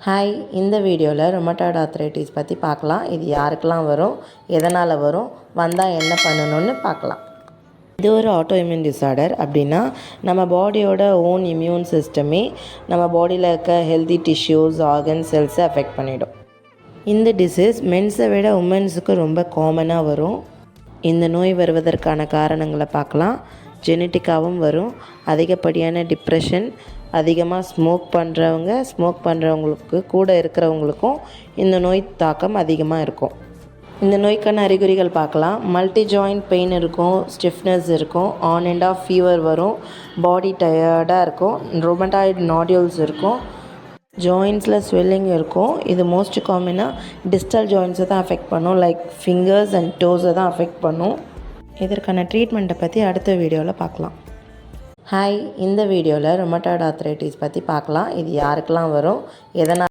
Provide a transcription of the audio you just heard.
Hi, இந்த வீடியோவில் rheumatoid arthritis பற்றி பார்க்கலாம். இது யாருக்கெல்லாம் வரும், எதனால் வரும், வந்தால் என்ன பண்ணணும்னு பார்க்கலாம். இது ஒரு ஆட்டோஇம்யூன் டிஸார்டர். அப்படின்னா நம்ம பாடியோட ஓன் இம்யூன் சிஸ்டமே நம்ம பாடியில் இருக்க ஹெல்தி டிஷ்யூஸ், ஆர்கன்ஸ், செல்ஸை அஃபெக்ட் பண்ணிடும். இந்த டிசீஸ் மென்ஸை விட உமன்ஸுக்கு ரொம்ப காமனாக வரும். இந்த நோய் வருவதற்கான காரணங்களை பார்க்கலாம். ஜெனட்டிக்காகவும் வரும். அதிகப்படியான டிப்ரெஷன், அதிகமாக ஸ்மோக் பண்ணுறவங்களுக்கு கூட இருக்கிறவங்களுக்கும் இந்த நோய் தாக்கம் அதிகமாக இருக்கும். இந்த நோய்க்கான அறிகுறிகள் பார்க்கலாம். மல்டி ஜாயிண்ட் பெயின் இருக்கும், ஸ்டிஃப்னஸ் இருக்கும், ஆன் அண்ட் ஆஃப் ஃபீவர் வரும், பாடி டயர்டாக இருக்கும், ருமட்டாய்டு நாடியூல்ஸ் இருக்கும், ஜாயின்ஸில் ஸ்வெல்லிங் இருக்கும். இது மோஸ்ட் காமனாக டிஸ்டல் ஜாயின்ஸை தான் அஃபெக்ட் பண்ணும், லைக் ஃபிங்கர்ஸ் அண்ட் டோஸை தான் அஃபெக்ட் பண்ணும். இதற்கான ட்ரீட்மெண்ட்டை பற்றி அடுத்த வீடியோவில் பார்க்கலாம். ஹாய், இந்த வீடியோவில் ருமட்டாய்டு ஆர்த்ரைட்டிஸ் பற்றி பார்க்கலாம். இது யாருக்கெல்லாம் வரும், எதனால்